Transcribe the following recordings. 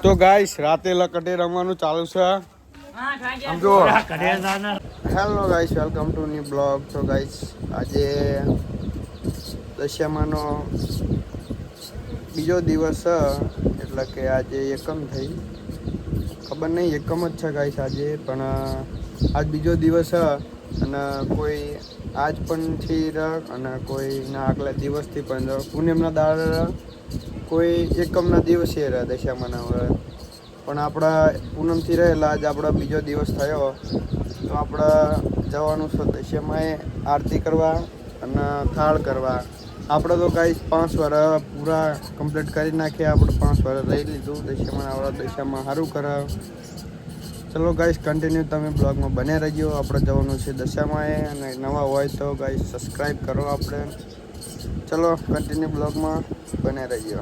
તો ગાઈસ રાતે લકટે રમવાનું ચાલુ છે. સમજો. Hello guys, welcome to new blog. તો ગાઈસ આજે દશામાનો બીજો દિવસ છે, એટલે કે આજે એકમ થઈ. ખબર નહીં એકમ જ છે ગાઈસ આજે, પણ આજ બીજો દિવસ છે અને કોઈ આજ પણ થી અને કોઈના આગલા દિવસથી પણ પૂનમના દાડા કોઈ એકમના દિવસે રહે દશામાના વ્રત. પણ આપણા પૂનમથી રહેલા આજ આપણા બીજો દિવસ થયો, તો આપણે જવાનું છે દશામાએ આરતી કરવા અને થાળ કરવા. આપણે તો ગાઈસ 5 વર્ષ પૂરા કમ્પ્લીટ કરી નાખ્યા. આપણે 5 વર્ષ રહી લીધું દશામાં. આપણા દશામાં સારું કરાવ. ચલો ગાઈસ કન્ટિન્યુ તમે બ્લોગમાં બને રહેજો. આપણે જવાનું છે દશામાએ, અને નવા હોય તો ગાઈસ સબસ્ક્રાઈબ કરો આપણે. ચલો કન્ટિન્યુ બ્લોગમાં બને રહેજો.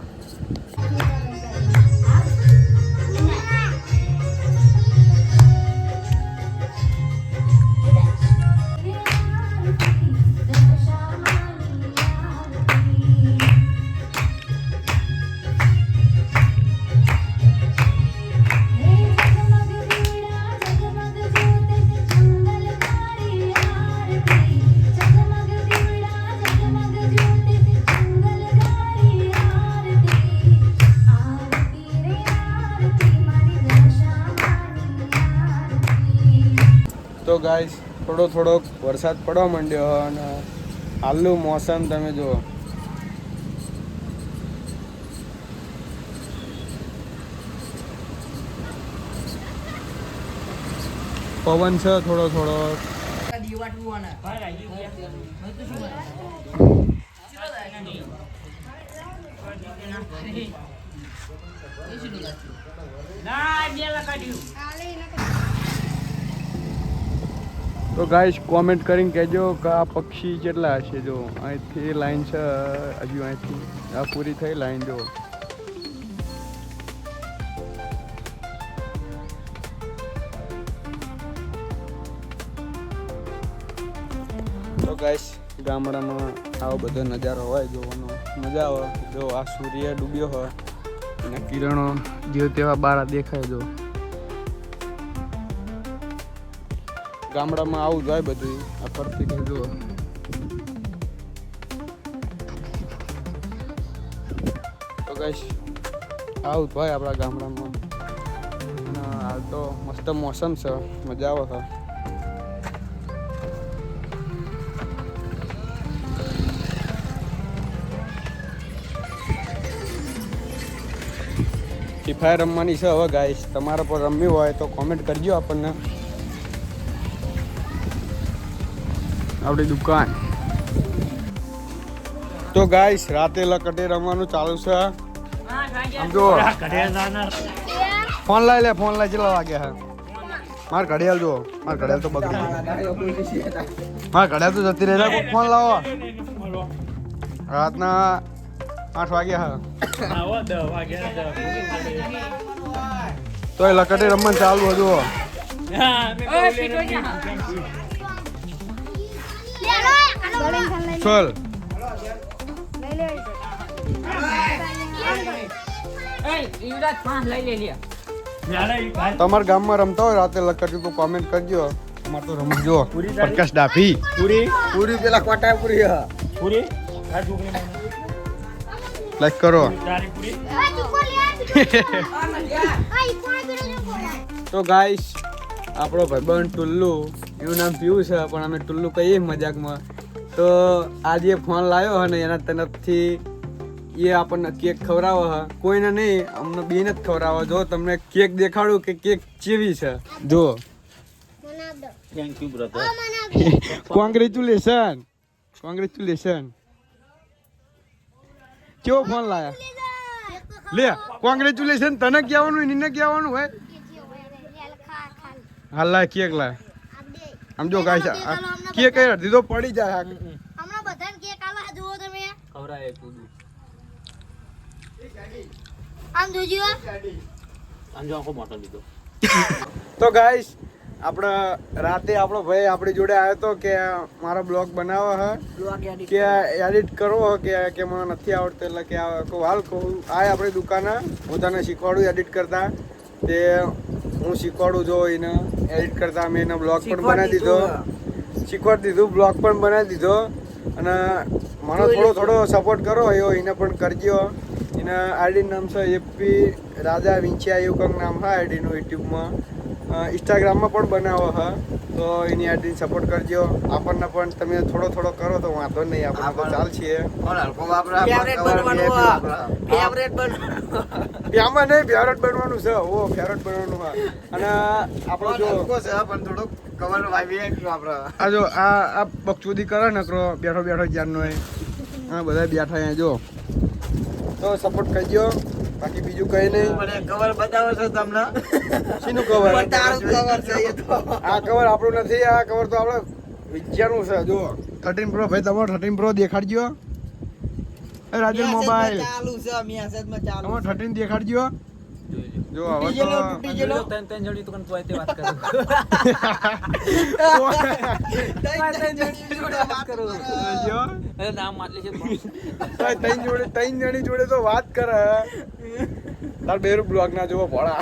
તો ગાઈસ થોડોક વરસાદ પડવા માંડ્યો અને હાલનું મોસમ તમે જુઓ. પવન છે થોડો. તો ગાઈસ કોમેન્ટ કરીને કહેજો કે આ પક્ષી કેટલા હશે. જો અહીંથી લાઈન છે, હજુ અહીંથી આ પૂરી થઈ લાઈન. જો તો ગાઈસ ગામડામાં આવો બધો નજારો હોય જોવાનો મજા આવે. જો આ સૂર્ય ડૂબ્યો હોય અને કિરણો જેવા તેવા બારા દેખાય. જો ગામડામાં આવું જ હોય બધું. આ ફરતી કઈ જુઓ. તો ગાઈસ આવું જ હોય આપણા ગામડામાં. અને હાલ તો મસ્ત મોસમ છે, મજા આવે છે. ફ્રી ફાયર રમવાની છે હવે ગાઈસ. તમારા પર રમવી હોય તો કોમેન્ટ કરજો આપણને. આપણી દુકાન. તો ગાઈસ રાતે લકટે રમવાનું ચાલુ છે. સમજો. ફોન લઈ લે, ફોન લઈ. કેટલા વાગ્યા હે? માર ઘડિયાળ જો. માર ઘડિયાળ તો બગડી ગઈ. માર ઘડિયાળ તો જતી રહી. કોઈ ફોન લાવો. રાતના 8 વાગ્યા હે. તો એ લકટે રમવાનું ચાલુ હજુ. ચલ તમારા ગામમાં રમતા હોય રાતે લકટી તો કોમેન્ટ કરજો. અમાર તો રમજો. પ્રકાશ ડાભી પૂરી પેલા કોટા પૂરી લાઈક કરો. તો ગાઈસ આપણો ભાઈબંધ ટુલ્લુ, એનું નામ પીવું છે પણ અમે ટુલ્લુ કહીએ મજાકમાં. તો આજે ફોન લાવ્યો અને એના તરફથી એ આપણને કેક ખવડાવે છે. કોઈને નહીં, અમને બેને જ ખવડાવે. જો તમને કેક દેખાડું કે કેક ચેવી છે. જો થેન્ક યુ બ્રધર. કોંગ્રેચ્યુલેશન. કેવો ફોન લાયા લે? કોંગ્રેચ્યુલેશન તને કહેવાનું, નીને કહેવાનું હોય. હાલ લાય કેક લાય. આમ જો ગાઈસ કેક કઈ દીધો પડી જાય. હમણાં બધાને કેક આલા જુઓ તમે. ખવરાય તું આમ જોજો. આમ જો આખો મોટો દીધો. તો ગાઈસ આપણે રાતે આપણો ભાઈ આપણી જોડે આવ્યો હતો કે મારો બ્લોગ બનાવો હે કે એડિટ કરવો કે મને નથી આવડતું એટલે કે કહું હાલ કહું આય આપણી દુકાને હું તને શીખવાડું એડિટ કરતા તે હું શીખવાડું જો એને એડિટ કરતા મેં એને બ્લોગ પણ બનાવી દીધો શીખવાડી દીધું બ્લોગ પણ બનાવી દીધો અને મને થોડો સપોર્ટ કરો એવો એને પણ કરજો એના આઈડી નામ છે એપી રાજા વિંછિયા એવું કંઈક નામ છે આઈડીનું યુટ્યુબમાં ઇન્સ્ટાગ્રામમાં પણ બનાવો હા તો એની આઈડીને સપોર્ટ કરજો આપણને પણ તમે થોડો કરો તો વાંધો નહીં આપણે તો ચાલશે આમાં નહીં ફેવરેટ બનવાનું છે ઓ ફેવરેટ બનવાનું હા અને આપણો જો પણ થોડુંક કવર વાવી આ જો આ બકચોદી કરે નકરો બેઠો જ્ઞાનનો હા બધા બેઠા અહીંયા જો તો સપોર્ટ કરજો બાકી બીજું કઈ નહીં કવર બતાવો છો તમને શીનું કવર કવર છે એ તો આ કવર આપણું નથી આ કવર તો આપણે વિજ્ઞાનનું છે જો 13 પ્રો ભાઈ તમારો 13 પ્રો દેખાડજો એ રાજુ મોબાઈલ ચાલુ છે મેસેજમાં ચાલુ તમારો 13 દેખાડજો જો હવે તો ત્રણ જોડી તો કોઈ તે વાત કરું જો નામ માટલી છે ત્રણ જણી જોડે તો વાત કરે તાર બેરું બ્લોગ ના જોવો ભોળા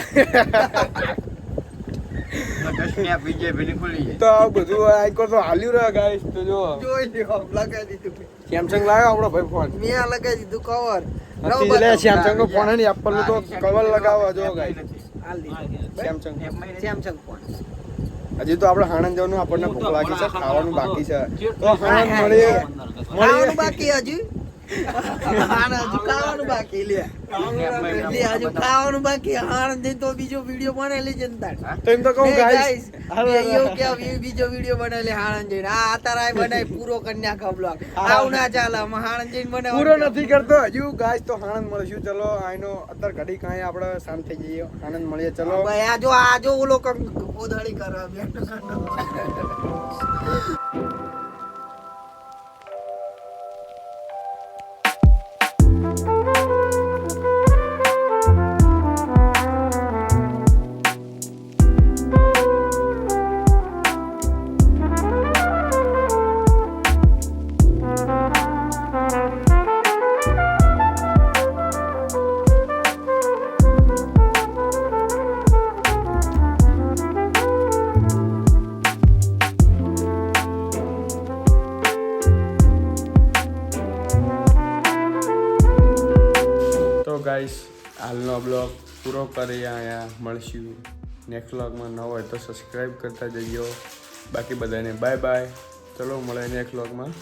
તો આ બધું આઈકો તો હાલ્યું રહે ગાઈસ તો જો જોઈ લ્યો લગાવી દીધું સેમસંગ લાવ્યો આપણો ભાઈ ફોન મેં લગાવી દીધું કવર સેમસંગ નો ફોન નહીં એપલ નો તો કવર લગાવવા જો ગાઈસ સેમસંગ સેમસંગ ફોન હજી તો આપણે હાણંદ જવાનું આપણને ભૂખ લાગી છે ખાવાનું બાકી છે તો હાણંદ મળીએ ખાવાનું બાકી હજુ ખાવાનું બાકી લે હજુ ખાવાનું બાકી આનંદ તો બીજો વિડીયો બનાવી છે તો એમ તો કહું ગાઈસ એવું કે બીજો વિડીયો બનાવી આનંદ જઈને આ તારા બનાવી પૂરો કરી નાખો બ્લોગ આવું ના ચાલે આનંદ જઈને બનાવ પૂરો નથી કરતો હજુ ગાઈસ તો હાણંદ મળશું ચલો આનો અત્યારે ઘડી કાંઈ આપણે શાંત થઈ જઈએ આનંદ મળીએ ચલો ભાઈ આ જો ઓલો કોદાળી કરવા બેઠો ગાઈસ હાલનો બ્લોગ પૂરો કરી અહીંયા મળશું નેક્સ્ટ વ્લોગમાં ન હોય તો સબસ્ક્રાઈબ કરતા જજો બાકી બધાને બાય બાય ચલો મળે નેક્સ્ટ વ્લોગમાં